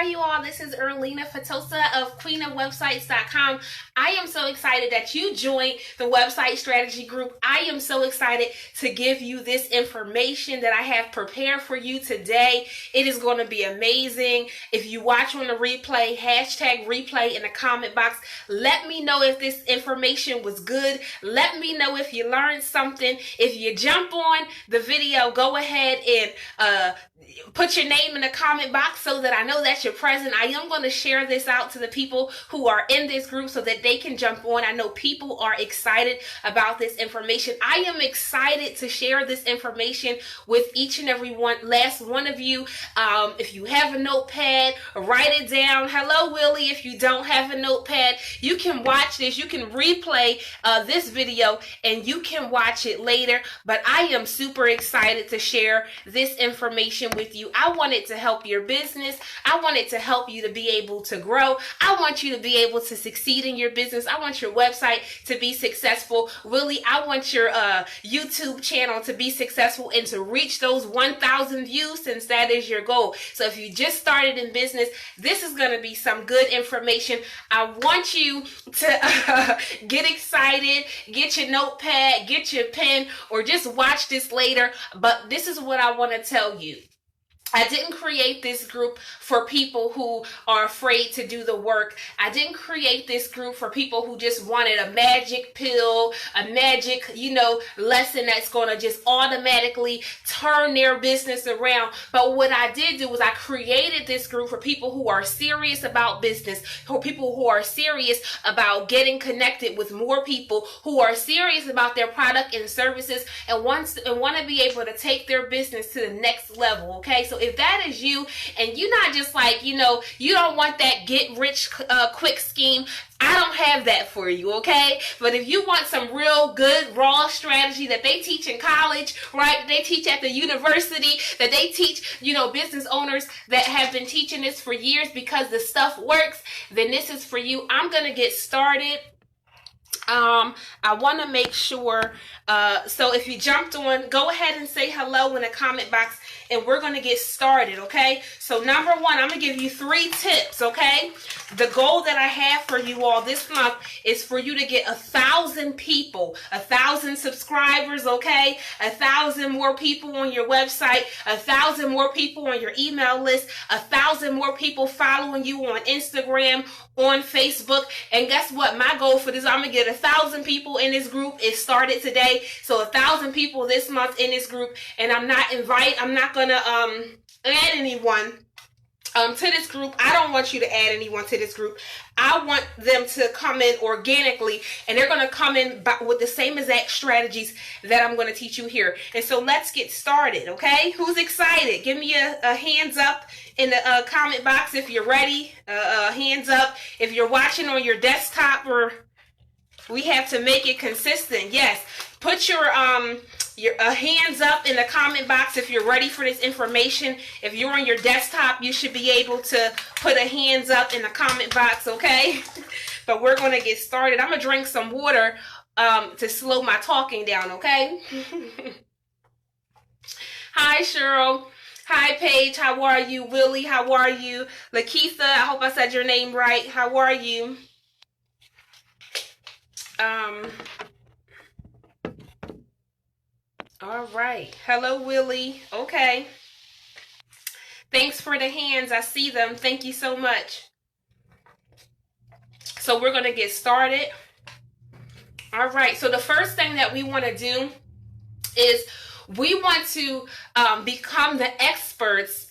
are you all? This is Earleena Fatosa of queenofwebsites.com. I am so excited that you joined the website strategy group. I am so excited to give you this information that I have prepared for you today. It is going to be amazing. If you watch on the replay, hashtag replay in the comment box. Let me know if this information was good. Let me know if you learned something. If you jump on the video, go ahead and put your name in the comment box so that I know that you're present. I am going to share this out to the people who are in this group so that they can jump on. I know people are excited about this information. I am excited to share this information with each and every last one of you. If you have a notepad, write it down. Hello, Willie. If you don't have a notepad, you can watch this. You can replay this video and you can watch it later. But I am super excited to share this information with you. I want it to help your business. I want it to help you to be able to grow. I want you to be able to succeed in your business. I want your website to be successful. Really, I want your YouTube channel to be successful and to reach those 1,000 views, since that is your goal. So if you just started in business, this is going to be some good information. I want you to get excited, get your notepad, get your pen, or just watch this later. But this is what I want to tell you. I didn't create this group for people who are afraid to do the work. I didn't create this group for people who just wanted a magic pill, a magic, lesson that's going to just automatically turn their business around. But what I did do was I created this group for people who are serious about business, for people who are serious about getting connected with more people, who are serious about their product and services and want to be able to take their business to the next level. Okay, so if that is you and you're not just like, you don't want that get rich quick scheme, I don't have that for you, okay? But if you want some real good raw strategy that they teach in college, right? That they teach at the university, that they teach, business owners that have been teaching this for years because the stuff works, then this is for you. I'm going to get started. I want to make sure, so if you jumped on, go ahead and say hello in the comment box and we're going to get started, okay? So number one, I'm going to give you 3 tips, okay? The goal that I have for you all this month is for you to get 1,000 people, 1,000 subscribers, okay? 1,000 more people on your website, 1,000 more people on your email list, 1,000 more people following you on Instagram, on Facebook. And guess what? My goal for this, I'm going to get 1,000 people in this group. It started today. So 1,000 people this month in this group. And I'm not going to add anyone to this group. I don't want you to add anyone to this group. I want them to come in organically, and they're going to come in with the same exact strategies that I'm going to teach you here. And so let's get started, okay? Who's excited? Give me a hands up in the comment box if you're ready. Hands up if you're watching on your desktop, or we have to make it consistent. Yes, put your hands up in the comment box if you're ready for this information. If you're on your desktop, you should be able to put a hands up in the comment box, okay? But we're going to get started. I'm going to drink some water to slow my talking down, okay? Hi, Cheryl. Hi, Paige. How are you? Willie, how are you? Lakeitha, I hope I said your name right. How are you? All right. Hello, Willie. Okay. Thanks for the hands. I see them. Thank you so much. So we're going to get started. All right. So the first thing that we want to do is we want to become the experts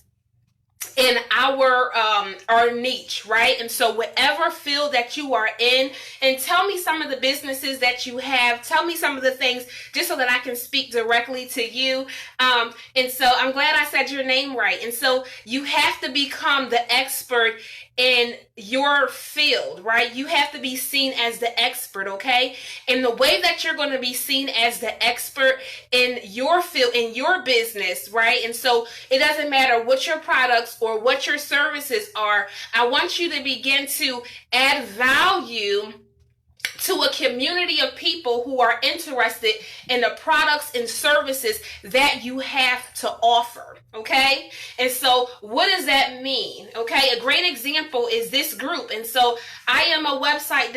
in our niche, right? And so whatever field that you are in, and tell me some of the businesses that you have, tell me some of the things just so that I can speak directly to you. And so I'm glad I said your name right. And so you have to become the expert in your field, right? You have to be seen as the expert, okay? And the way that you're going to be seen as the expert in your field, in your business, right? And so it doesn't matter what your products or what your services are. I want you to begin to add value to a community of people who are interested in the products and services that you have to offer. Okay. And so what does that mean? Okay. A great example is this group. And so I have a website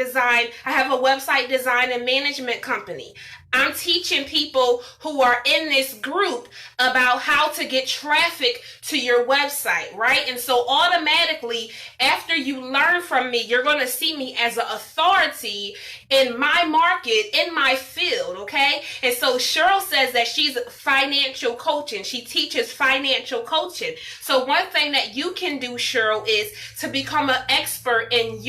design and management company. I'm teaching people who are in this group about how to get traffic to your website, right? And so automatically, after you learn from me, you're going to see me as an authority in my market, in my field, okay? And so Cheryl says that she's financial coaching. She teaches financial coaching. So one thing that you can do, Cheryl, is to become an expert in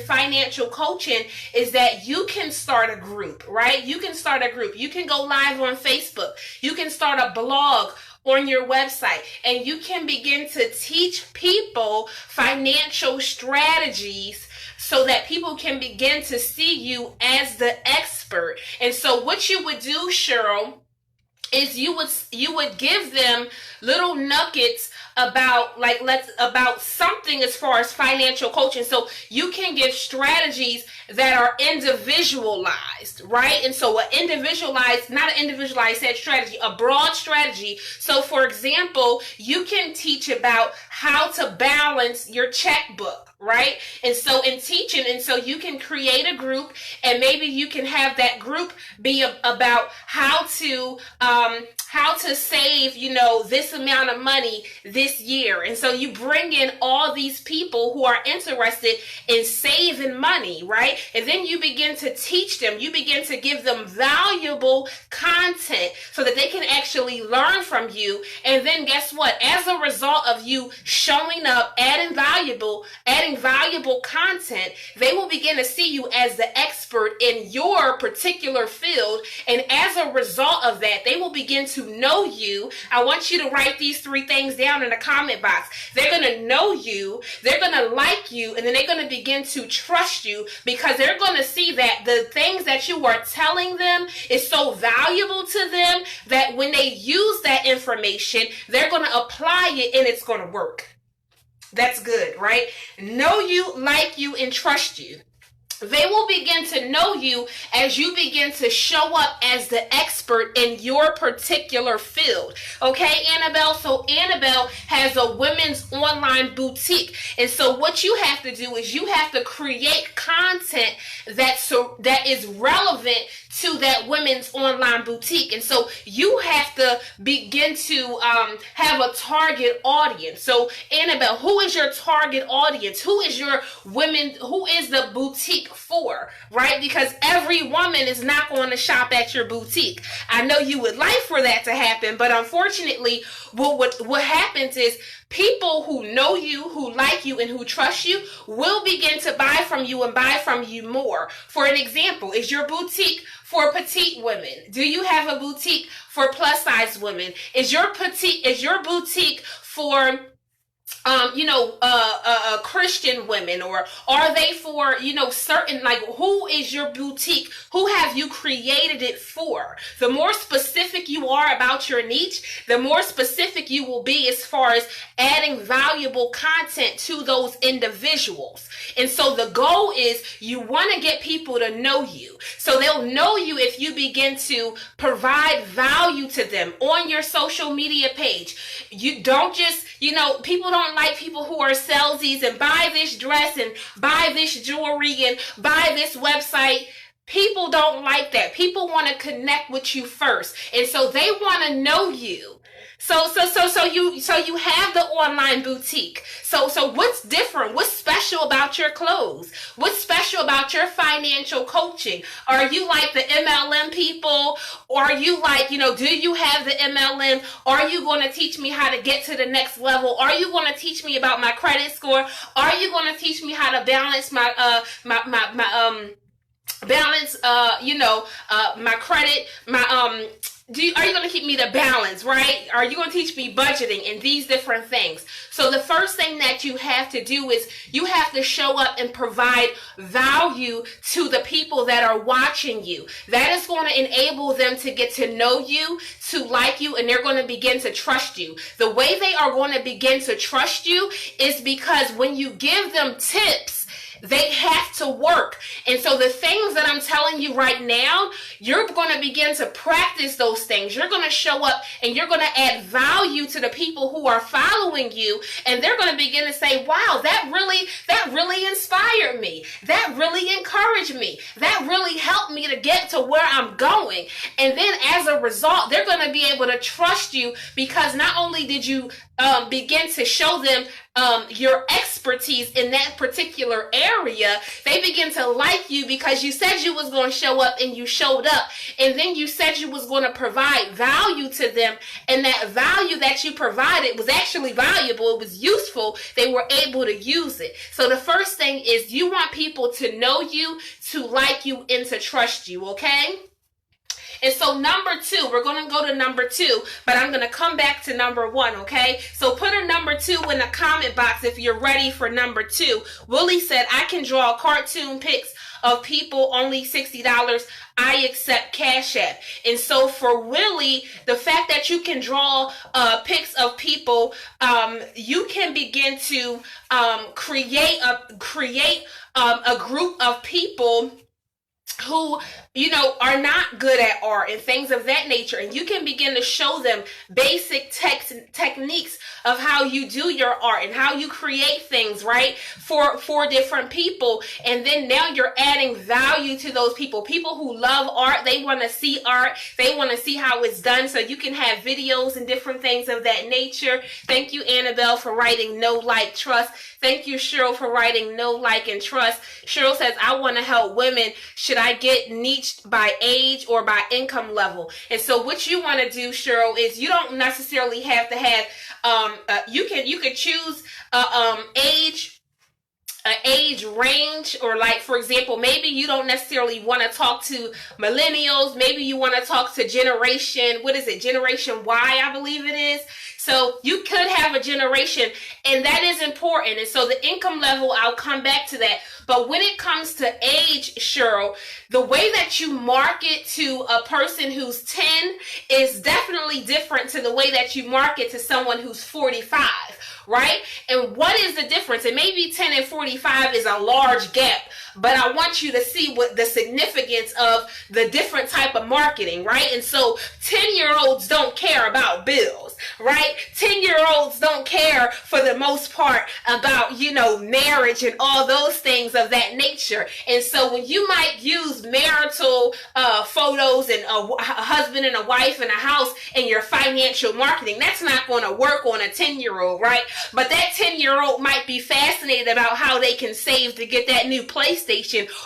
financial coaching is that you can start a group, right? You can start a group. You can go live on Facebook. You can start a blog on your website, and you can begin to teach people financial strategies so that people can begin to see you as the expert. And so what you would do, Cheryl, is you would give them little nuggets about something as far as financial coaching. So you can give strategies that are individualized, right? And so not an individualized set strategy, a broad strategy. So for example, you can teach about how to balance your checkbook, right? And so in teaching, and so you can create a group, and maybe you can have that group be about how to save, this amount of money this year. And so you bring in all these people who are interested in saving money, right? And then you begin to teach them, you begin to give them valuable content so that they can actually learn from you. And then guess what? As a result of you showing up, adding valuable content, they will begin to see you as the expert in your particular field. And as a result of that, they will begin to know you. I want you to write these 3 things down in the comment box. They're going to know you, they're going to like you, and then they're going to begin to trust you, because they're going to see that the things that you are telling them is so valuable to them that when they use that information, they're going to apply it and it's going to work. That's good, right? Know you, like you, and trust you. They will begin to know you as you begin to show up as the expert in your particular field. Okay, Annabelle? So Annabelle has a women's online boutique. And so what you have to do is you have to create content that is relevant to that women's online boutique. And so you have to begin to have a target audience. So Annabelle, who is your target audience? Who is the boutique for, right? Because every woman is not going to shop at your boutique. I know you would like for that to happen, but unfortunately, what happens is people who know you, who like you, and who trust you will begin to buy from you and buy from you more. For an example, is your boutique for petite women? Do you have a boutique for plus size women? Is your boutique for Christian women, or are they for, certain, who is your boutique? Who have you created it for? The more specific you are about your niche, the more specific you will be as far as adding valuable content to those individuals. And so the goal is you want to get people to know you. So they'll know you if you begin to provide value to them on your social media page. You don't just, people don't like people who are salesies and buy this dress and buy this jewelry and buy this website. People don't like that. People want to connect with you first. And so they want to know you. So you have the online boutique. So what's different? What's special about your clothes? What's special about your financial coaching? Are you like the MLM people? Or are you like, do you have the MLM? Are you going to teach me how to get to the next level? Are you going to teach me about my credit score? Are you going to teach me how to balance my credit, are you going to keep me the balance, right? Are you going to teach me budgeting and these different things? So the first thing that you have to do is you have to show up and provide value to the people that are watching you. That is going to enable them to get to know you, to like you, and they're going to begin to trust you. The way they are going to begin to trust you is because when you give them tips they have to work. And so the things that I'm telling you right now, you're going to begin to practice those things. You're going to show up and you're going to add value to the people who are following you. And they're going to begin to say, wow, that really inspired me. That really encouraged me. That really helped me to get to where I'm going. And then as a result, they're going to be able to trust you, because not only did you begin to show them your expertise in that particular area, they begin to like you because you said you was going to show up and you showed up. And then you said you was going to provide value to them. And that value that you provided was actually valuable. It was useful. They were able to use it. So the first thing is you want people to know you, to like you, and to trust you, okay? And so number 2, we're going to go to number 2, but I'm going to come back to number 1, okay? So put a number 2 in the comment box if you're ready for number 2. Willie said, I can draw cartoon pics of people, only $60. I accept Cash App. And so for Willie, the fact that you can draw pics of people, you can begin to create a group of people who, you know, are not good at art and things of that nature. And you can begin to show them basic techniques of how you do your art and how you create things, right, for different people. And then now you're adding value to those people. People who love art, they want to see art. They want to see how it's done. So you can have videos and different things of that nature. Thank you, Annabelle, for writing no, like, trust. Thank you, Cheryl, for writing no, like, and trust. Cheryl says, I want to help women. Should I get niched by age or by income level? And so what you want to do, Cheryl, is you don't necessarily have to have, you can choose an age range, or like, for example, maybe you don't necessarily want to talk to millennials. Maybe you want to talk to generation Y, I believe it is. So you could have a generation, and that is important. And so the income level, I'll come back to that. But when it comes to age, Cheryl, the way that you market to a person who's 10 is definitely different to the way that you market to someone who's 45, right? And what is the difference? And maybe 10 and 45 is a large gap, but I want you to see what the significance of the different type of marketing, right? And so 10-year-olds don't care about bills, right? 10-year-olds don't care for the most part about, you know, marriage and all those things of that nature. And so when you might use marital photos and a husband and a wife and a house in your financial marketing, that's not going to work on a 10-year-old, right? But that 10-year-old might be fascinated about how they can save to get that new PlayStation,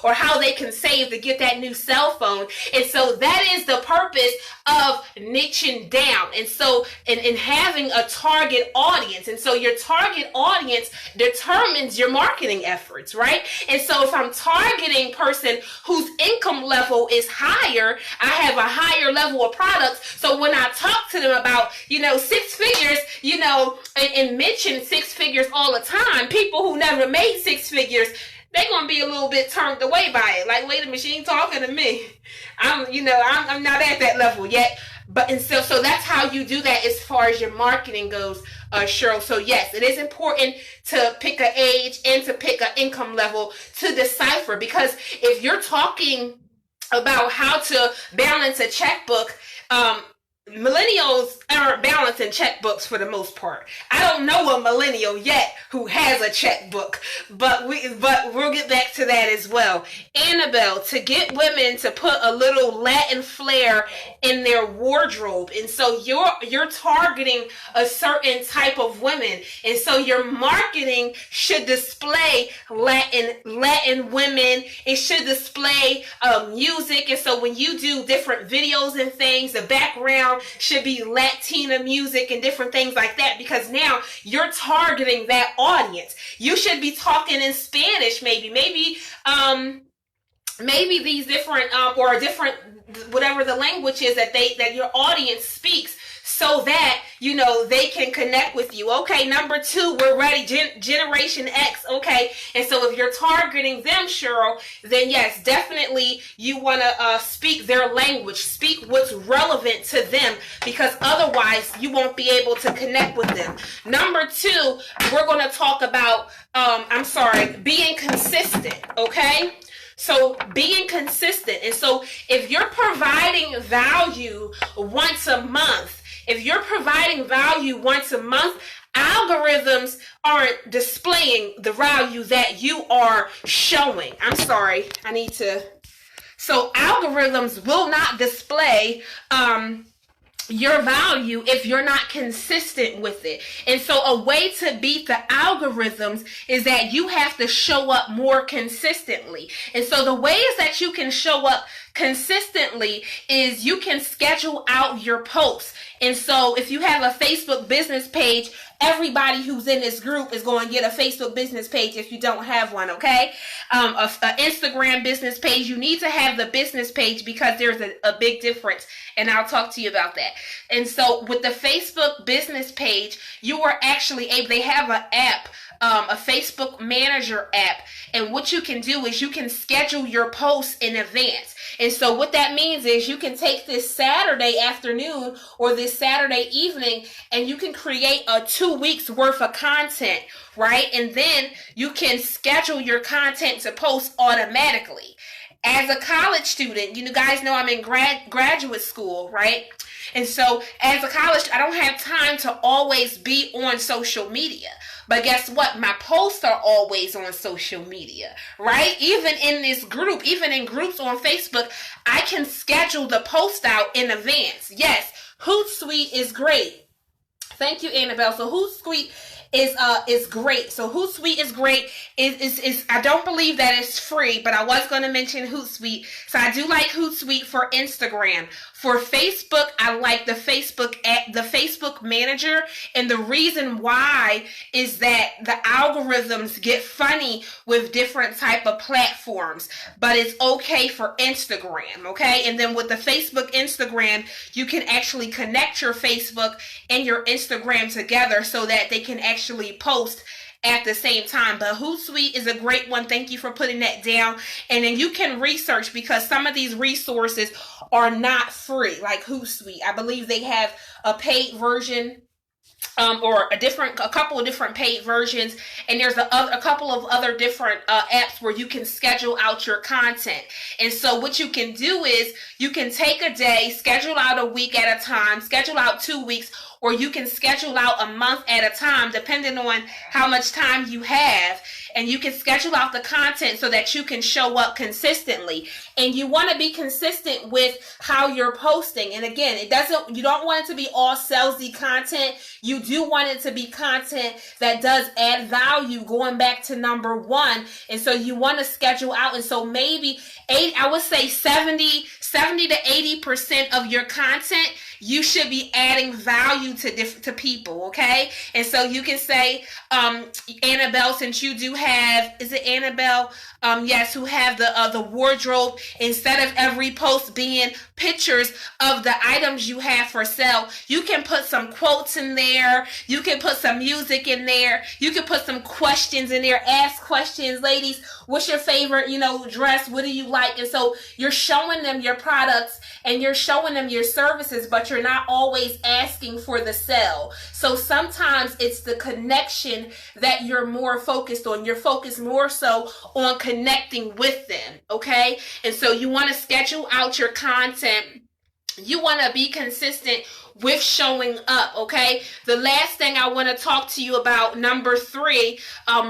or how they can save to get that new cell phone. And so that is the purpose of niching down. And so in having a target audience. And so your target audience determines your marketing efforts, right? And so if I'm targeting person whose income level is higher, I have a higher level of products. So when I talk to them about, you know, 6 figures, you know, and mention 6 figures all the time, people who never made 6 figures, they're going to be a little bit turned away by it. Like, wait a minute, she ain't talking to me. I'm not at that level yet. But, and so that's how you do that as far as your marketing goes, Cheryl. So yes, it is important to pick an age and to pick an income level to decipher, because if you're talking about how to balance a checkbook, millennials aren't balancing checkbooks for the most part. I don't know a millennial yet who has a checkbook, but we'll get back to that as well. Annabelle, to get women to put a little Latin flair in their wardrobe. And so you're targeting a certain type of women. And so your marketing should display Latin women. It should display music. And so when you do different videos and things, the background should be Latina music and different things like that, because now you're targeting that audience. You should be talking in Spanish, maybe these different or different, whatever the language is that your audience speaks. so that, they can connect with you. Okay, number 2, we're ready. Generation X. Okay, and so if you're targeting them, Cheryl, then yes, definitely you want to speak their language, speak what's relevant to them, because otherwise you won't be able to connect with them. Number 2, we're going to talk about, being consistent. Okay, so being consistent. And so if you're providing value once a month, algorithms aren't displaying the value that you are showing. So algorithms will not display your value if you're not consistent with it. And so a way to beat the algorithms is that you have to show up more consistently. And so the ways that you can show up consistently is you can schedule out your posts. And so if you have a Facebook business page, everybody who's in this group is going to get a Facebook business page if you don't have one, okay? An Instagram business page, you need to have the business page because there's a big difference, and I'll talk to you about that. And so with the Facebook business page, you are actually able, they have an app, a Facebook Manager app, and what you can do is you can schedule your posts in advance. And so what that means is you can take this Saturday afternoon or this Saturday evening and you can create a 2 weeks worth of content, right? And then you can schedule your content to post automatically. As a college student, you guys know I'm in graduate school, right? And so as a college, I don't have time to always be on social media. But guess what? My posts are always on social media, right? Even in this group, even in groups on Facebook, I can schedule the post out in advance. Yes, Hootsuite is great. Thank you, Annabelle. So Hootsuite is great. So Hootsuite is great. Is I don't believe that it's free, but I was going to mention Hootsuite. So I do like Hootsuite for Instagram. For Facebook, I like the Facebook app, the Facebook Manager, and the reason why is that the algorithms get funny with different type of platforms, but it's okay for Instagram, okay? And then with the Facebook Instagram, you can actually connect your Facebook and your Instagram together so that they can actually post at the same time. But Hootsuite is a great one. Thank you for putting that down. And then you can research, because some of these resources are not free, like Hootsuite. I believe they have a paid version, or a couple of different paid versions, and there's a couple of other different apps where you can schedule out your content. And so what you can do is you can take a day, schedule out a week at a time, schedule out 2 weeks, or you can schedule out a month at a time, depending on how much time you have. And you can schedule out the content so that you can show up consistently. And you want to be consistent with how you're posting. And again, you don't want it to be all salesy content. You do want it to be content that does add value, going back to number 1. And so you want to schedule out. And so maybe I would say 70 to 80% of your content, you should be adding value to people, okay? And so you can say, Annabelle, since you do have, is it Annabelle? Yes, who have the wardrobe, instead of every post being pictures of the items you have for sale, you can put some quotes in there, you can put some music in there, you can put some questions in there, ask questions, ladies, what's your favorite, dress, what do you like? And so you're showing them your products and you're showing them your services, but you're not always asking for the sale. So sometimes it's the connection that you're more focused on. You're focused more so on connecting with them, okay? And so you want to schedule out your content. You want to be consistent with showing up, okay? The last thing I want to talk to you about, number 3,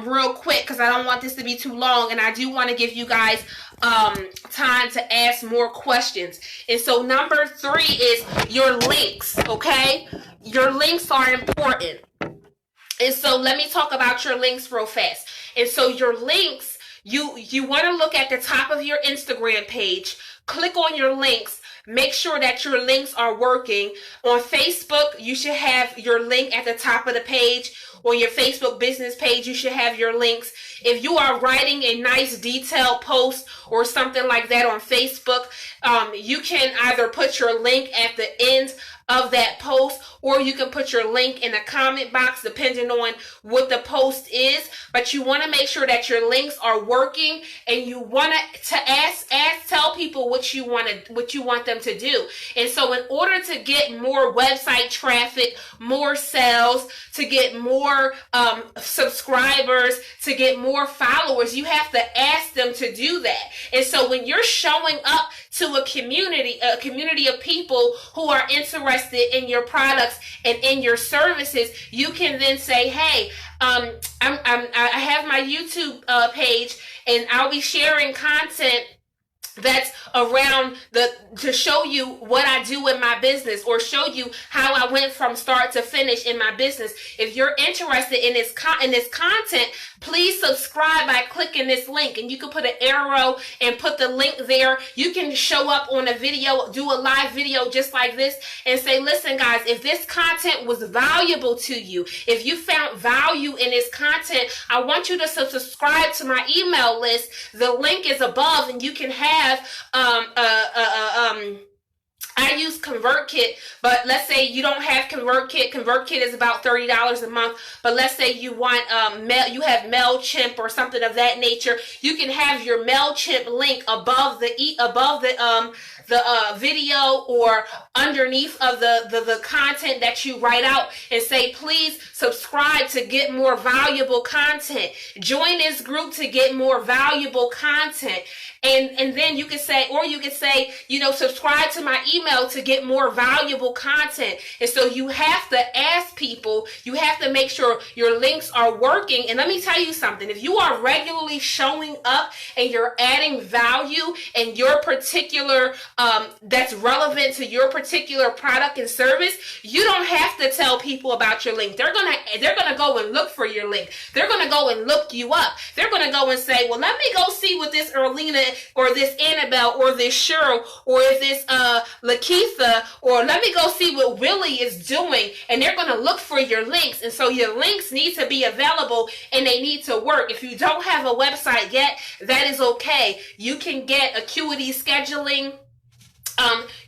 real quick, because I don't want this to be too long, and I do want to give you guys time to ask more questions. And so number 3 is your links, okay? Your links are important. And so let me talk about your links real fast. And so your links, you want to look at the top of your Instagram page, click on your links, make sure that your links are working. On Facebook, you should have your link at the top of the page. On your Facebook business page, you should have your links. If you are writing a nice detailed post or something like that on Facebook, you can either put your link at the end of that post, or you can put your link in the comment box depending on what the post is. But you want to make sure that your links are working, and you want to tell people what you want them to do. And so in order to get more website traffic, more sales, to get more subscribers, to get more followers, you have to ask them to do that. And so when you're showing up to a community of people who are interested in your products and in your services, you can then say, hey, I have my YouTube page, and I'll be sharing content that's around to show you what I do in my business, or show you how I went from start to finish in my business. If you're interested in this content, please subscribe by clicking this link, and you can put an arrow and put the link there. You can show up on a video, do a live video just like this, and say, listen guys, if this content was valuable to you, if you found value in this content, I want you to subscribe to my email list. The link is above, and you can have I use ConvertKit, but let's say you don't have ConvertKit. ConvertKit is about $30 a month. But let's say you want you have MailChimp or something of that nature. You can have your MailChimp link above the video or underneath of the content that you write out, and say, please subscribe to get more valuable content. Join this group to get more valuable content. And then you can say, or you can say, subscribe to my email to get more valuable content. And so you have to ask people, you have to make sure your links are working. And let me tell you something, if you are regularly showing up and you're adding value in your particular, that's relevant to your particular product and service, you don't have to tell people about your link. They're gonna go and look for your link. They're gonna go and look you up. They're gonna go and say, well, let me go see what this Earleena or this Annabelle or this Cheryl or this Lakeitha, or let me go see what Willie is doing. And they're going to look for your links. And so your links need to be available, and they need to work. If you don't have a website yet, that is okay. You can get Acuity Scheduling.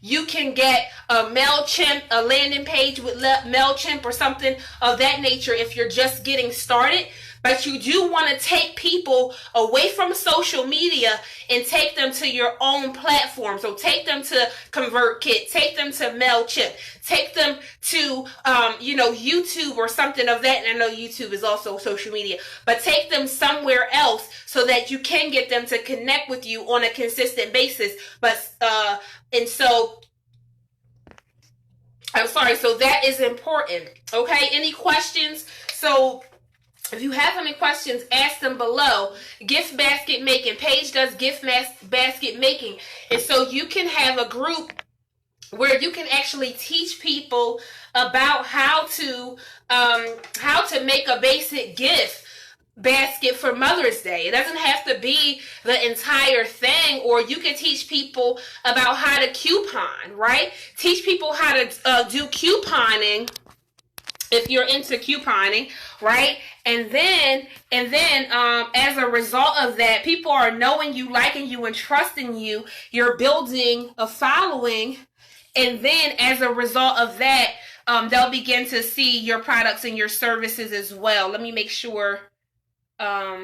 You can get a MailChimp, a landing page with MailChimp or something of that nature if you're just getting started. But you do want to take people away from social media and take them to your own platform. So take them to ConvertKit, take them to MailChimp, take them to, YouTube or something of that. And I know YouTube is also social media, but take them somewhere else so that you can get them to connect with you on a consistent basis. So that is important. Okay. Any questions? So if you have any questions, ask them below. Gift basket making. Paige does gift basket making. And so you can have a group where you can actually teach people about how to make a basic gift basket for Mother's Day. It doesn't have to be the entire thing, or you can teach people about how to coupon, right? Teach people how to do couponing if you're into couponing, right? And then as a result of that, people are knowing you, liking you, and trusting you. You're building a following. And then as a result of that, they'll begin to see your products and your services as well. Let me make sure. Let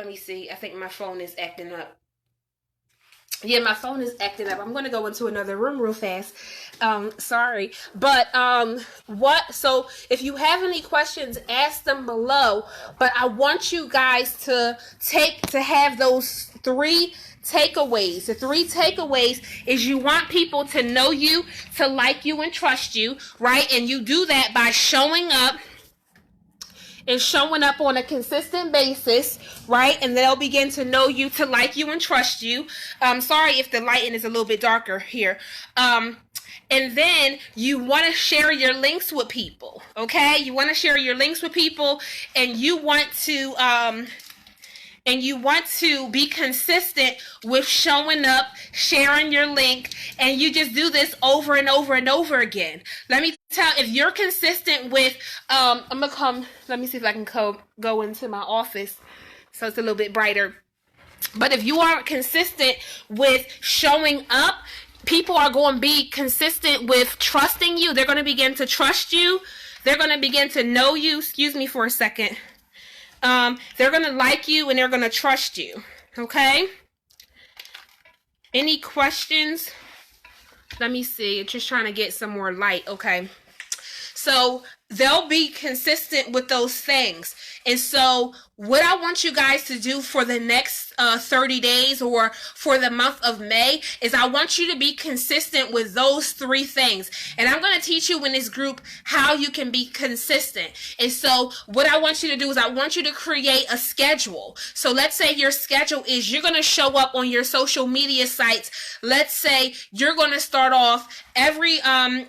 me see. I think my phone is acting up. Yeah, my phone is acting up. I'm going to go into another room real fast. Sorry. But so if you have any questions, ask them below. But I want you guys to have those three takeaways. The three takeaways is you want people to know you, to like you, and trust you, right? And you do that by showing up on a consistent basis, right? And they'll begin to know you, to like you, and trust you. Sorry if the lighting is a little bit darker here. And then you want to share your links with people, okay? You want to share your links with people, and you want to be consistent with showing up, sharing your link, and you just do this over and over and over again. Let me tell, if you're consistent with, let me see if I can go into my office so it's a little bit brighter. But if you are consistent with showing up, people are going to be consistent with trusting you. They're going to begin to trust you. They're going to begin to know you. Excuse me for a second. They're going to like you and they're going to trust you. Okay? Any questions? Let me see. Just trying to get some more light. Okay. So they'll be consistent with those things. And so what I want you guys to do for the next 30 days or for the month of May is I want you to be consistent with those 3 things. And I'm going to teach you in this group how you can be consistent. And so what I want you to do is I want you to create a schedule. So let's say your schedule is you're going to show up on your social media sites. Let's say you're going to start off every,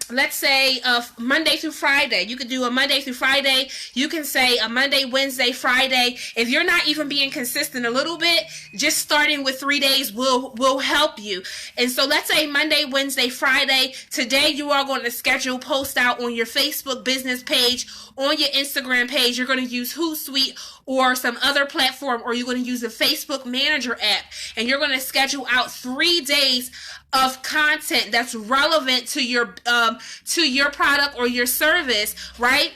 let's say Monday through Friday. You could do a Monday through Friday. You can say a Monday, Wednesday, Friday. If you're not even being consistent a little bit, just starting with 3 days will help you. And so let's say Monday, Wednesday, Friday. Today you are going to schedule post out on your Facebook business page, on your Instagram page. You're going to use Hootsuite or some other platform, or you're going to use the Facebook Manager app, and you're going to schedule out 3 days of content that's relevant to your product or your service, right?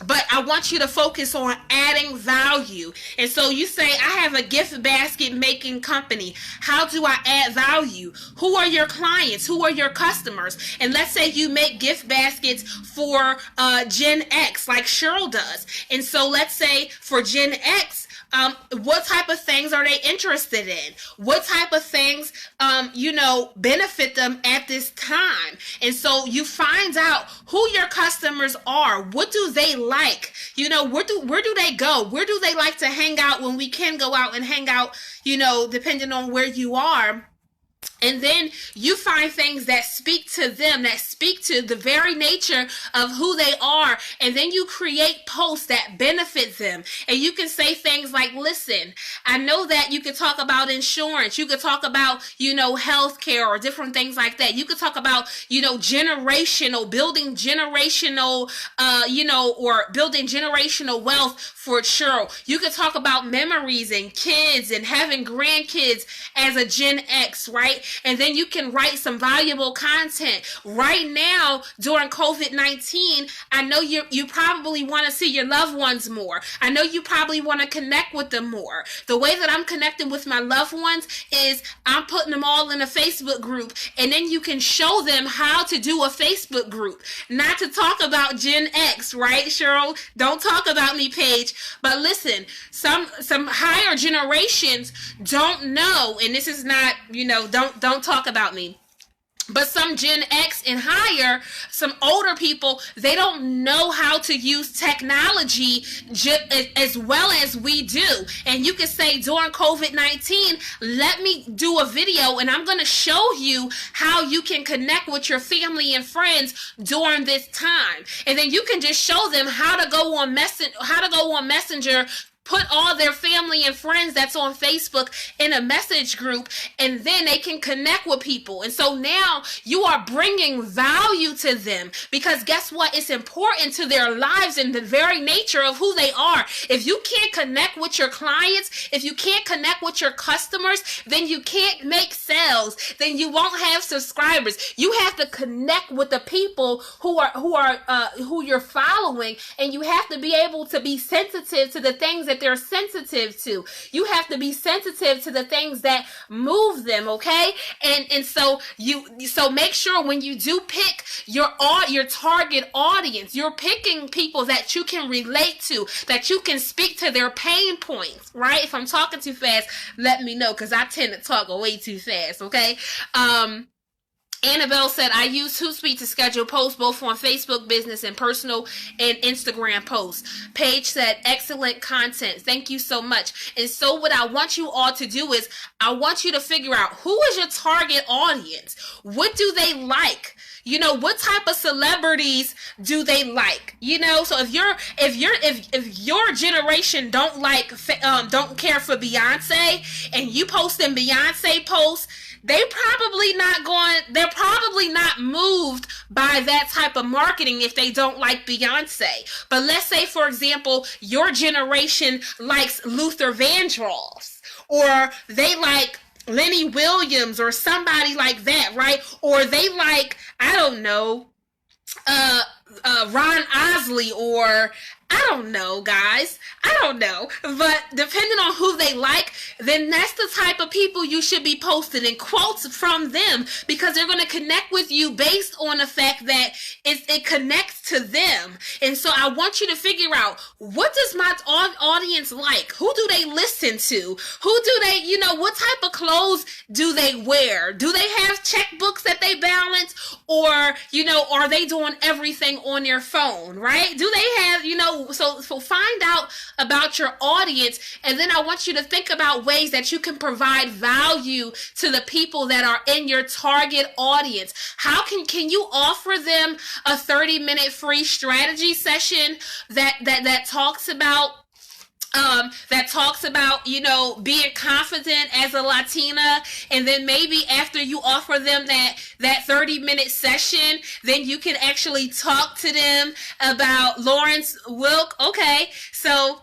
But I want you to focus on adding value. And so you say, I have a gift basket making company. How do I add value? Who are your clients? Who are your customers? And let's say you make gift baskets for Gen X like Cheryl does. And so let's say for Gen X, what type of things are they interested in? What type of things, benefit them at this time? And so you find out who your customers are. What do they like? Where do they go? Where do they like to hang out when we can go out and hang out, depending on where you are? And then you find things that speak to them, that speak to the very nature of who they are. And then you create posts that benefit them. And you can say things like, listen, I know that you could talk about insurance. You could talk about, healthcare or different things like that. You could talk about, building generational, or building generational wealth for Cheryl. You could talk about memories and kids and having grandkids as a Gen X, right? And then you can write some valuable content. Right now, during COVID-19, I know you probably want to see your loved ones more. I know you probably want to connect with them more. The way that I'm connecting with my loved ones is I'm putting them all in a Facebook group, and then you can show them how to do a Facebook group. Not to talk about Gen X, right, Cheryl? Don't talk about me, Paige. But listen, some higher generations don't know, and this is not, don't talk about me. But some Gen X and higher, some older people, they don't know how to use technology as well as we do. And you can say during COVID-19, let me do a video and I'm going to show you how you can connect with your family and friends during this time. And then you can just show them how to go on Messenger, put all their family and friends that's on Facebook in a message group, and then they can connect with people. And so now you are bringing value to them, because guess what? It's important to their lives and the very nature of who they are. If you can't connect with your clients, if you can't connect with your customers, then you can't make sales. Then you won't have subscribers. You have to connect with the people who you're following, and you have to be able to be sensitive to the things that they're sensitive to. You have to be sensitive to the things that move them, okay? And so make sure when you do pick your target audience, you're picking people that you can relate to, that you can speak to their pain points, right? If I'm talking too fast, let me know, because I tend to talk way too fast, okay? Annabelle said, I use Hootsuite to schedule posts both on Facebook business and personal and Instagram posts. Paige said, excellent content. Thank you so much. And so what I want you all to do is I want you to figure out who is your target audience. What do they like? What type of celebrities do they like? So if your generation don't care for Beyonce, and you posting Beyonce posts, they're probably not moved by that type of marketing if they don't like Beyonce. But let's say, for example, your generation likes Luther Vandross, or they like Lenny Williams or somebody like that, right? Or they like, I don't know, Ron Osley, or I don't know, guys. I don't know. But depending on who they like, then that's the type of people you should be posting and quotes from them, because they're going to connect with you based on the fact that it connects to them. And so I want you to figure out, what does my audience like? Who do they listen to? Who do they, what type of clothes do they wear? Do they have checkbooks that they balance? Or, are they doing everything on their phone, right? Do they have, so find out about your audience, and then I want you to think about ways that you can provide value to the people that are in your target audience. How can you offer them a 30-minute free strategy session that talks about being confident as a Latina, and then maybe after you offer them that 30-minute session, then you can actually talk to them about Lawrence Wilk. Okay, so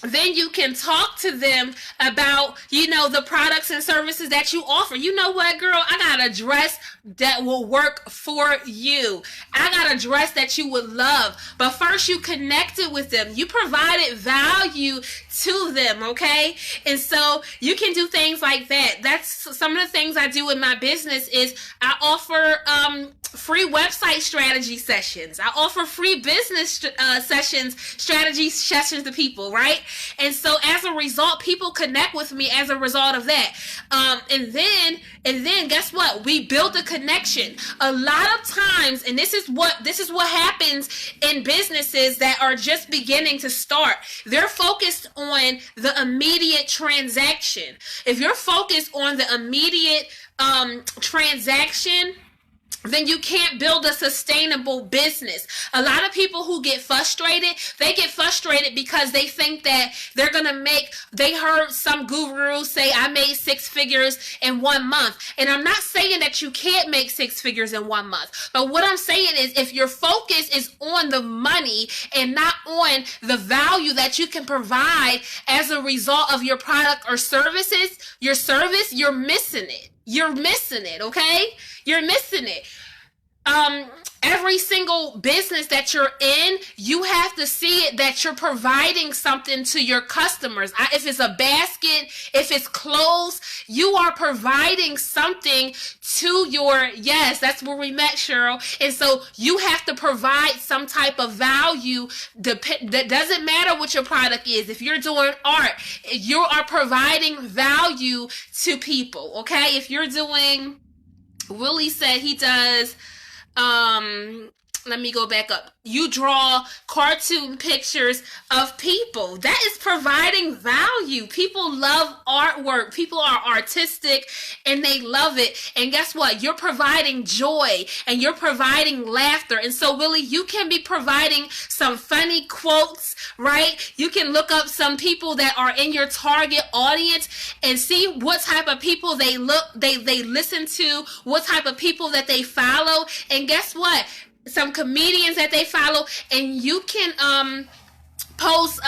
then you can talk to them about, the products and services that you offer. You know what, girl? I got a dress that will work for you. I got a dress that you would love. But first, you connected with them. You provided value to them, okay? And so you can do things like that. That's some of the things I do in my business. Is I offer free website strategy sessions. I offer free business strategy sessions to people, right? And so as a result, people connect with me as a result of that. And then guess what? We build a connection. A lot of times, and this is what happens in businesses that are just beginning to start. They're focused on the immediate transaction. If you're focused on the immediate transaction, then you can't build a sustainable business. A lot of people who get frustrated, they get frustrated because they think that they're going to they heard some guru say, I made 6 figures in 1 month. And I'm not saying that you can't make 6 figures in 1 month. But what I'm saying is, if your focus is on the money and not on the value that you can provide as a result of your product or services, you're missing it. You're missing it, okay? You're missing it. Every single business that you're in, you have to see it that you're providing something to your customers. If it's a basket, if it's clothes, you are providing something to yes, that's where we met, Cheryl. And so you have to provide some type of value. That doesn't matter what your product is. If you're doing art, you are providing value to people, okay? If you're doing, Willie said he does, let me go back up. You draw cartoon pictures of people. That is providing value. People love artwork. People are artistic and they love it. And guess what? You're providing joy and you're providing laughter. And so, Willie, you can be providing some funny quotes, right? You can look up some people that are in your target audience and see what type of people they listen to, what type of people that they follow. And guess what? Some comedians that they follow, and you can post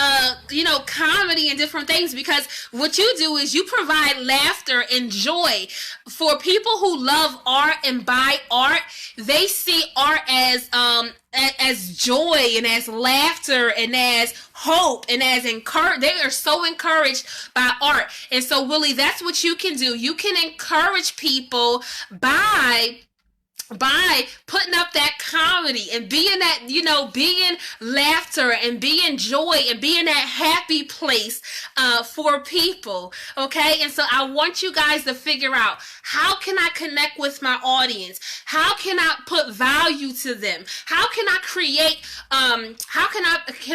comedy and different things, because what you do is you provide laughter and joy for people who love art and buy art. They see art as joy and as laughter and as hope and as encourage. They are so encouraged by art. And so, Willie, that's what you can do. You can encourage people by putting up that comedy and being that, being laughter and being joy and being that happy place for people, okay? And so I want you guys to figure out, how can I connect with my audience? How can I put value to them? How can I create, how can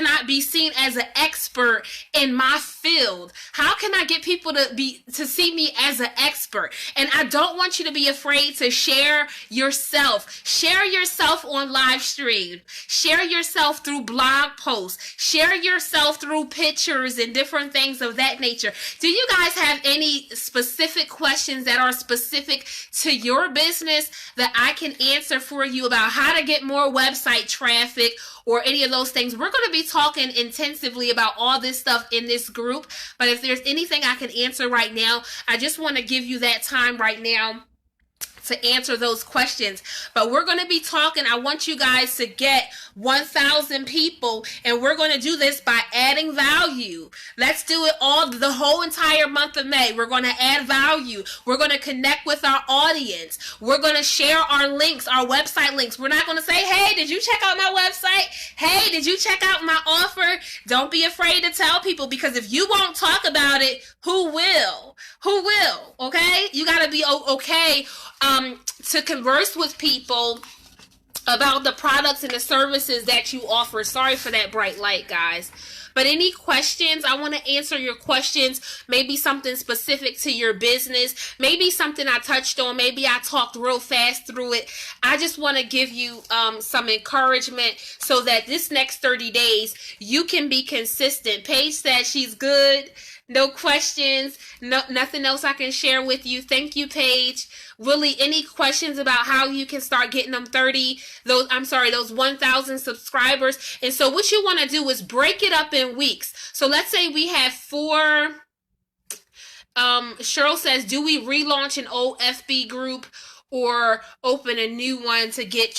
I be seen as an expert in my field? How can I get people to see me as an expert? And I don't want you to be afraid to share your yourself. Share yourself on live stream. Share yourself through blog posts. Share yourself through pictures and different things of that nature. Do you guys have any specific questions that are specific to your business that I can answer for you about how to get more website traffic or any of those things? We're going to be talking intensively about all this stuff in this group, but if there's anything I can answer right now, I just want to give you that time right now to answer those questions. But we're going to be talking, I want you guys to get 1,000 people, and we're going to do this by adding value. Let's do it the whole entire month of May. We're going to add value. We're going to connect with our audience. We're going to share our links, our website links. We're not going to say, hey, did you check out my website? Hey, did you check out my offer? Don't be afraid to tell people, because if you won't talk about it, who will? Who will? Okay? You got to be okay to converse with people about the products and the services that you offer. Sorry for that bright light, guys. But any questions, I want to answer your questions. Maybe something specific to your business. Maybe something I touched on. Maybe I talked real fast through it. I just want to give you some encouragement so that this next 30 days, you can be consistent. Paige said she's good. No questions. Nothing else I can share with you. Thank you, Paige. Really, any questions about how you can start getting them those 1,000 subscribers? And so what you want to do is break it up in weeks. So let's say we have 4. Cheryl says, do we relaunch an old FB group or open a new one to get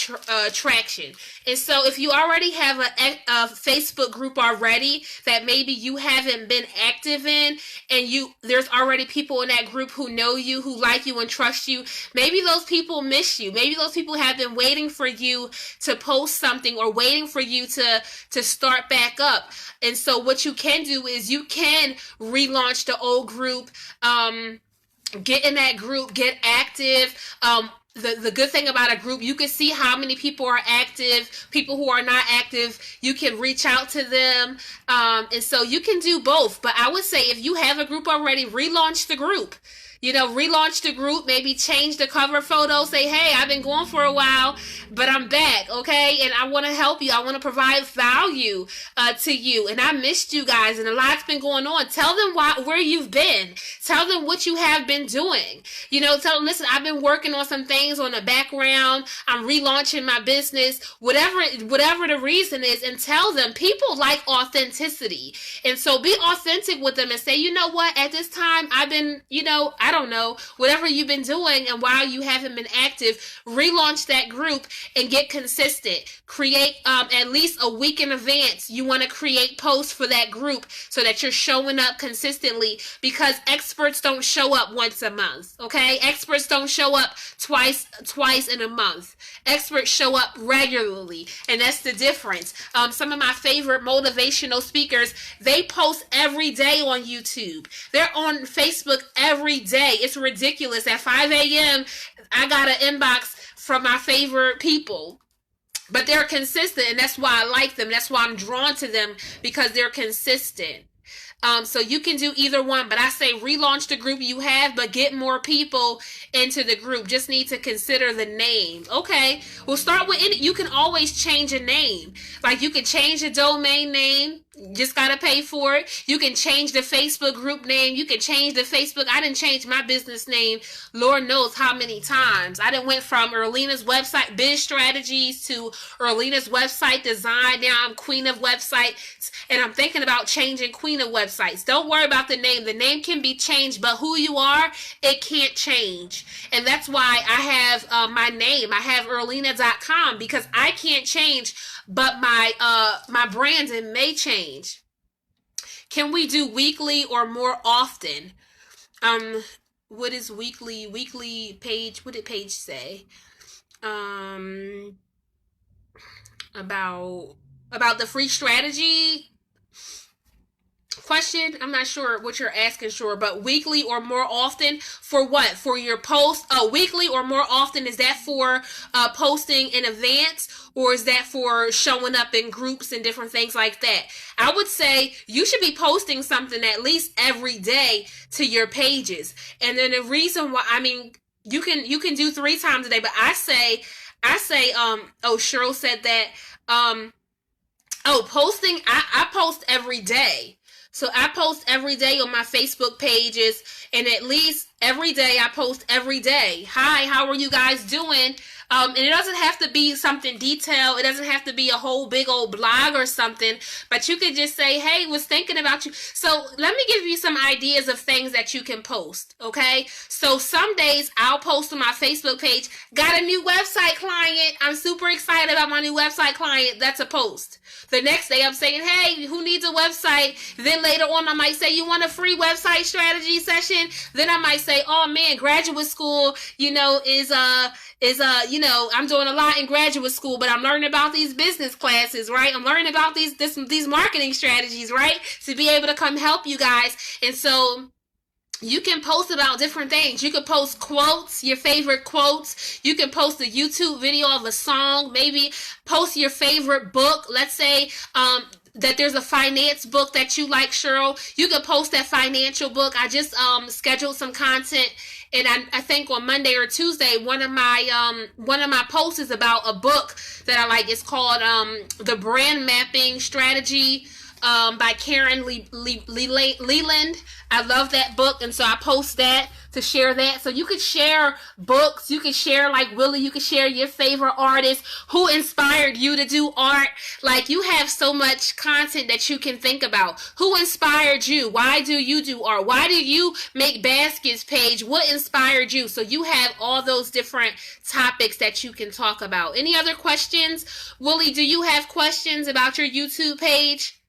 traction? And so if you already have a Facebook group already that maybe you haven't been active in, and there's already people in that group who know you, who like you and trust you, maybe those people miss you. Maybe those people have been waiting for you to post something or waiting for you to start back up. And so what you can do is you can relaunch the old group, get in that group, get active. The good thing about a group, you can see how many people are active. People who are not active, you can reach out to them. And so you can do both. But I would say if you have a group already, relaunch the group. Relaunch the group, maybe change the cover photo, say, hey, I've been going for a while, but I'm back, okay? And I want to help you. I want to provide value to you. And I missed you guys, and a lot's been going on. Tell them where you've been. Tell them what you have been doing. Tell them, listen, I've been working on some things on the background. I'm relaunching my business, whatever the reason is, and tell them people like authenticity. And so be authentic with them and say, you know what, at this time, I've been, I don't know, whatever you've been doing, and while you haven't been active, relaunch that group and get consistent. Create at least a week in advance. You want to create posts for that group so that you're showing up consistently, because experts don't show up once a month, okay? Experts don't show up twice in a month. Experts show up regularly, and that's the difference. Some of my favorite motivational speakers, they post every day on YouTube. They're on Facebook every day. It's ridiculous. At 5 a.m., I got an inbox from my favorite people. But they're consistent, and that's why I like them. That's why I'm drawn to them, because they're consistent. So you can do either one, but I say relaunch the group you have, but get more people into the group. Just need to consider the name. Okay, we'll start with it. You can always change a name. Like you can change a domain name. Just gotta pay for it. You can change the Facebook group name. You can change the Facebook. I didn't change my business name, Lord knows how many times. I done went from Earleena's website biz strategies to Earleena's website design. Now I'm Queen of Websites, and I'm thinking about changing Queen of Websites. Don't worry about the name. The name can be changed, but who you are, it can't change. And that's why I have my name. I have Earleena.com, because I can't change, but my branding may change. Can we do weekly or more often? What is weekly? Weekly page, what did Paige say? About the free strategy question. I'm not sure what you're asking, sure, but weekly or more often for what? For your post? Weekly or more often, is that for posting in advance, or is that for showing up in groups and different things like that? I would say you should be posting something at least every day to your pages. And then the reason why, you can do 3 times a day, but I say oh, Cheryl said that posting, I post every day. So I post every day on my Facebook pages, and at least every day I post every day. Hi, how are you guys doing? And it doesn't have to be something detailed. It doesn't have to be a whole big old blog or something, but you could just say, hey, was thinking about you. So let me give you some ideas of things that you can post, okay? So some days I'll post on my Facebook page, got a new website client. I'm super excited about my new website client. That's a post. The next day I'm saying, hey, who needs a website? Then later on I might say, you want a free website strategy session? Then I might say, oh man, graduate school, is I'm doing a lot in graduate school, but I'm learning about these business classes, right? I'm learning about these marketing strategies, right? To be able to come help you guys. And so you can post about different things. You can post quotes, your favorite quotes. You can post a YouTube video of a song. Maybe post your favorite book. Let's say that there's a finance book that you like, Cheryl. You can post that financial book. I just scheduled some content, and I think on Monday or Tuesday, one of my posts is about a book that I like. It's called The Brand Mapping Strategy by Karen Leland. I love that book, and so I post that to share that. So you could share books, you could share, like Willie, you could share your favorite artist, who inspired you to do art. Like, you have so much content that you can think about. Who inspired you? Why do you do art? Why do you make baskets page? What inspired you? So you have all those different topics that you can talk about. Any other questions? Willie, do you have questions about your YouTube page?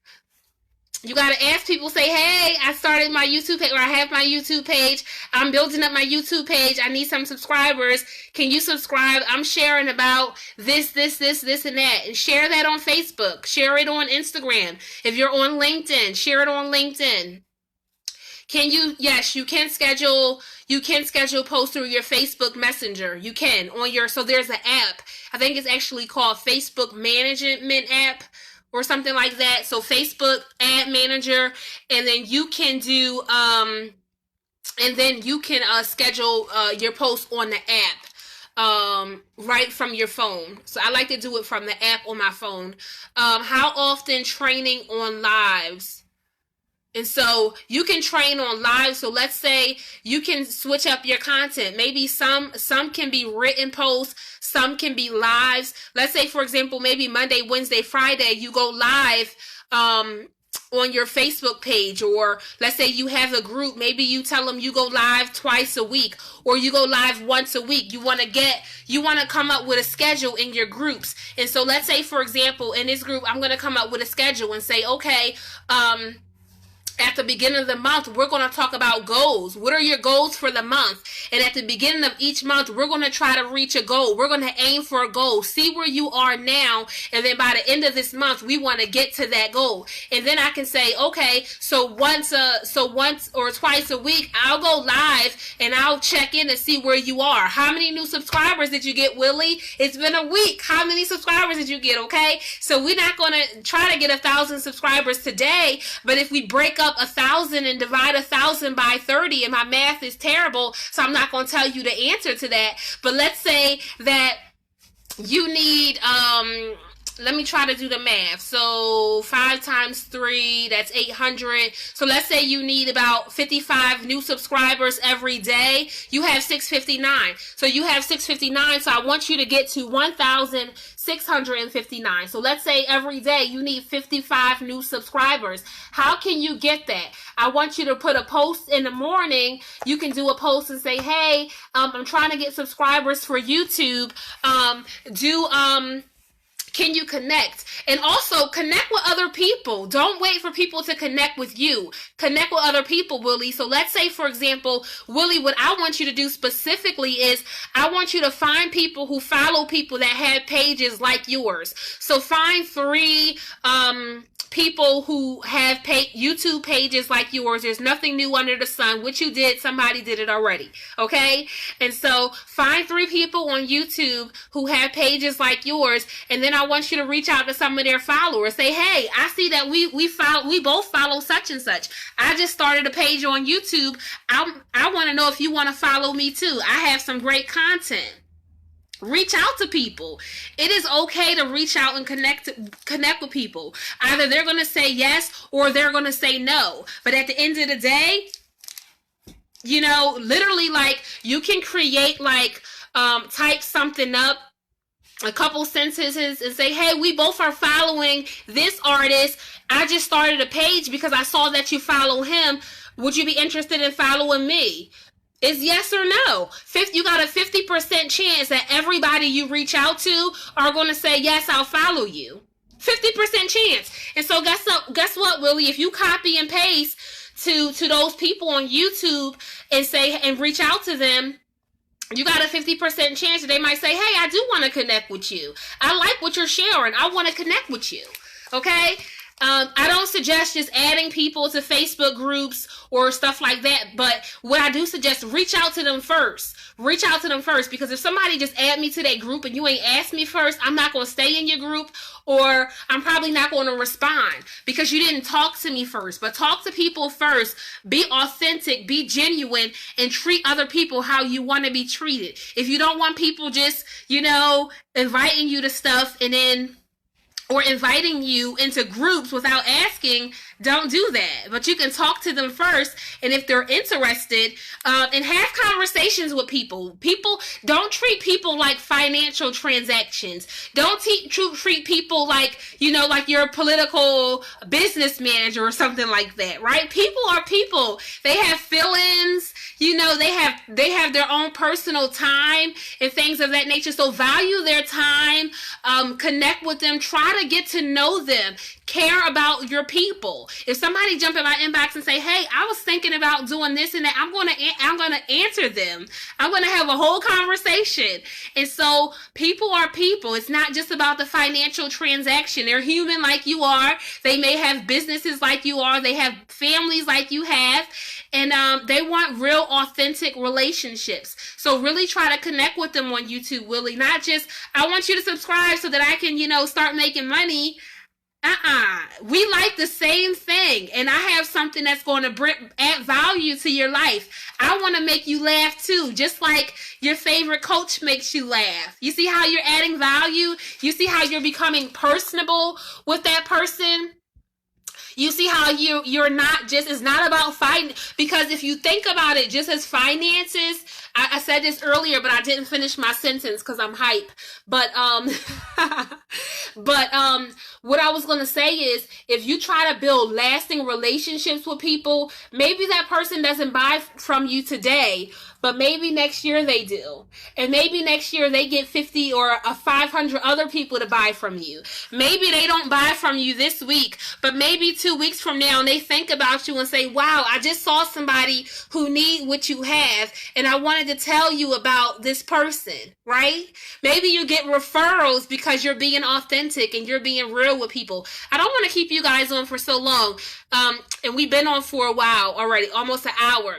You got to ask people, say, hey, I started my YouTube page, or I have my YouTube page. I'm building up my YouTube page. I need some subscribers. Can you subscribe? I'm sharing about this, and that. And share that on Facebook. Share it on Instagram. If you're on LinkedIn, share it on LinkedIn. Yes, you can schedule posts through your Facebook Messenger. You can so there's an app. I think it's actually called Facebook Management app, or something like that. So Facebook Ad Manager, and then you can do schedule your post on the app right from your phone. So I like to do it from the app on my phone. How often training on lives? And so you can train on live. So let's say you can switch up your content. Maybe some can be written posts, some can be lives. Let's say, for example, maybe Monday, Wednesday, Friday, you go live on your Facebook page. Or let's say you have a group. Maybe you tell them you go live twice a week, or you go live once a week. You want to come up with a schedule in your groups. And so let's say, for example, in this group, I'm going to come up with a schedule and say, okay, at the beginning of the month, we're going to talk about goals. What are your goals for the month? And at the beginning of each month, we're going to try to reach a goal. We're going to aim for a goal. See where you are now. And then by the end of this month, we want to get to that goal. And then I can say, okay, so once or twice a week, I'll go live and I'll check in to see where you are. How many new subscribers did you get, Willie? It's been a week. How many subscribers did you get? Okay. So we're not going to try to get 1,000 subscribers today, but if we break up 1,000 and divide 1,000 by 30, and my math is terrible, so I'm not going to tell you the answer to that. But let's say that you need, let me try to do the math. So 5 times 3, that's 800. So let's say you need about 55 new subscribers every day. You have 659. So you have 659. So I want you to get to 1,659. So let's say every day you need 55 new subscribers. How can you get that? I want you to put a post in the morning. You can do a post and say, hey, I'm trying to get subscribers for YouTube. Can you connect? And also connect with other people. Don't wait for people to connect with you. Connect with other people, Willie. So let's say, for example, Willie, what I want you to do specifically is I want you to find people who follow people that have pages like yours. So find 3 people who have YouTube pages like yours. There's nothing new under the sun. What you did, somebody did it already. Okay? And so find 3 people on YouTube who have pages like yours, and then I want you to reach out to some of their followers. Say, hey, I see that we both follow such and such. I just started a page on YouTube. I want to know if you want to follow me too. I have some great content. Reach out to people. It is okay to reach out and connect with people. Either they're going to say yes or they're going to say no. But at the end of the day, you know, literally, like, you can create, like, type something up, a couple sentences, and say, hey, we both are following this artist. I just started a page because I saw that you follow him. Would you be interested in following me? It's yes or no. You got a 50% chance that everybody you reach out to are going to say, yes, I'll follow you. 50% chance. And so guess what, Willie? If you copy and paste to those people on YouTube and reach out to them, you got a 50% chance that they might say, hey, I do want to connect with you. I like what you're sharing. I want to connect with you. Okay? I don't suggest just adding people to Facebook groups or stuff like that, but what I do suggest, reach out to them first. Reach out to them first, because if somebody just add me to that group and you ain't asked me first, I'm not going to stay in your group, or I'm probably not going to respond because you didn't talk to me first. But talk to people first. Be authentic, be genuine, and treat other people how you want to be treated. If you don't want people just, you know, inviting you to stuff or inviting you into groups without asking, don't do that. But you can talk to them first, and if they're interested, and have conversations with people. Don't treat people like financial transactions. Don't treat people like, you know, like you're a political business manager or something like that, right? People are people. They have feelings, you know, they have their own personal time and things of that nature. So value their time, connect with them, try to get to know them, care about your people. If somebody jump in my inbox and say, hey, I was thinking about doing this and that, I'm going to answer them. I'm going to have a whole conversation. And so people are people. It's not just about the financial transaction. They're human like you are. They may have businesses like you are. They have families like you have. And they want real, authentic relationships. So really try to connect with them on YouTube, Willie. Not just, I want you to subscribe so that I can, you know, start making money. We like the same thing. And I have something that's going to add value to your life. I want to make you laugh too. Just like your favorite coach makes you laugh. You see how you're adding value? You see how you're becoming personable with that person? You see how you're not just, it's not about fighting, because if you think about it just as finances, I said this earlier, but I didn't finish my sentence because I'm hype. But what I was going to say is, if you try to build lasting relationships with people, maybe that person doesn't buy from you today, but maybe next year they do. And maybe next year they get 50 or 500 other people to buy from you. Maybe they don't buy from you this week, but maybe 2 weeks from now they think about you and say, wow, I just saw somebody who need what you have, and I wanted to tell you about this person, right? Maybe you get referrals because you're being authentic and you're being real with people. I don't want to keep you guys on for so long. And we've been on for a while already, almost an hour.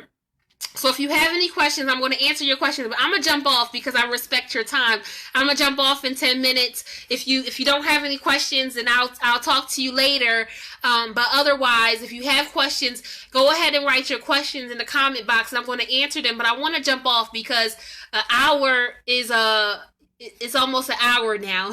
So if you have any questions, I'm going to answer your questions, but I'm going to jump off because I respect your time. I'm going to jump off in 10 minutes. If you don't have any questions, then I'll talk to you later. But otherwise, if you have questions, go ahead and write your questions in the comment box, and I'm going to answer them. But I want to jump off because an hour is it's almost an hour now.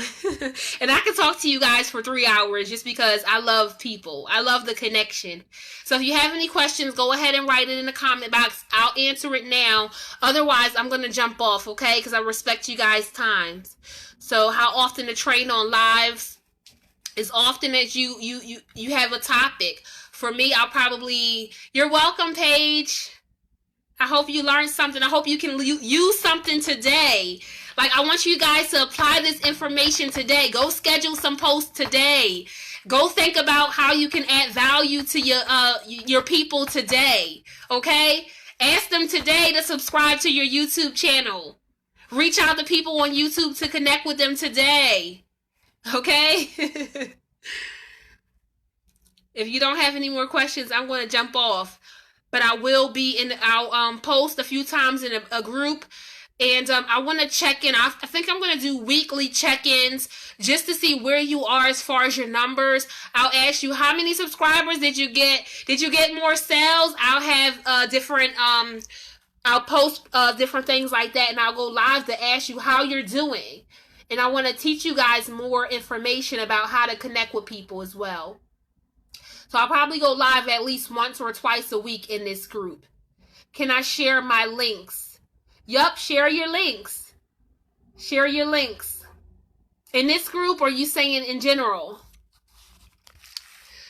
And I can talk to you guys for 3 hours just because I love people. I love the connection. So if you have any questions, go ahead and write it in the comment box. I'll answer it now. Otherwise, I'm going to jump off, okay? Because I respect you guys' times. So how often to train on lives? As often as you have a topic. For me, I'll probably... You're welcome, Paige. I hope you learned something. I hope you can use something today. Like, I want you guys to apply this information today. Go schedule some posts today. Go think about how you can add value to your people today. Okay? Ask them today to subscribe to your YouTube channel. Reach out to people on YouTube to connect with them today. Okay? If you don't have any more questions, I'm going to jump off. But I will be I'll post a few times in a group. And I want to check in. I think I'm going to do weekly check-ins just to see where you are as far as your numbers. I'll ask you, how many subscribers did you get? Did you get more sales? I'll have different, I'll post different things like that. And I'll go live to ask you how you're doing. And I want to teach you guys more information about how to connect with people as well. So I'll probably go live at least once or twice a week in this group. Can I share my links? Yup, share your links. Share your links. In this group, or are you saying in general?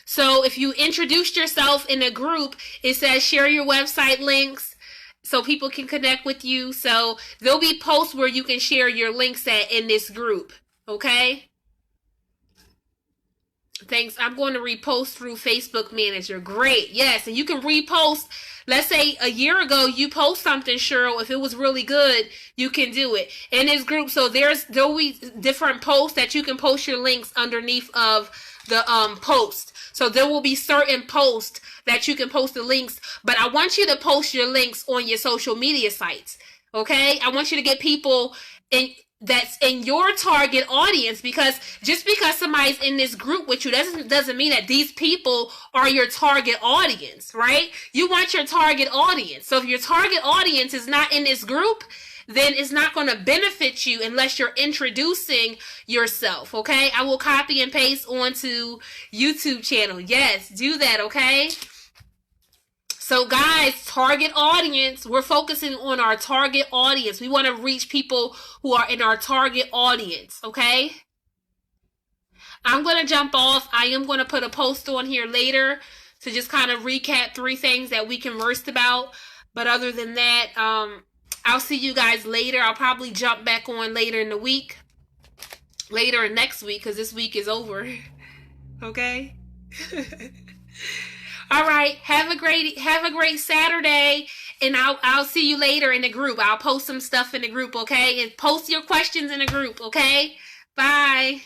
So if you introduced yourself in a group, it says share your website links so people can connect with you. So there'll be posts where you can share your links at in this group. Okay? Thanks. I'm going to repost through Facebook Manager. Great. Yes. And you can repost. Let's say a year ago you post something, Cheryl. If it was really good, you can do it in this group. So there'll be different posts that you can post your links underneath of the post. So there will be certain posts that you can post the links. But I want you to post your links on your social media sites. Okay? I want you to get people that's in your target audience, because just because somebody's in this group with you doesn't mean that these people are your target audience, right? You want your target audience. So if your target audience is not in this group, then it's not going to benefit you unless you're introducing yourself, okay? I will copy and paste onto YouTube channel. Yes, do that, okay? So guys, target audience, we're focusing on our target audience. We want to reach people who are in our target audience, okay? I'm going to jump off. I am going to put a post on here later to just kind of recap 3 things that we conversed about. But other than that, I'll see you guys later. I'll probably jump back on later in the week. Later next week, because this week is over. Okay? All right, have a great Saturday, and I'll see you later in the group. I'll post some stuff in the group, okay? And post your questions in the group, okay? Bye.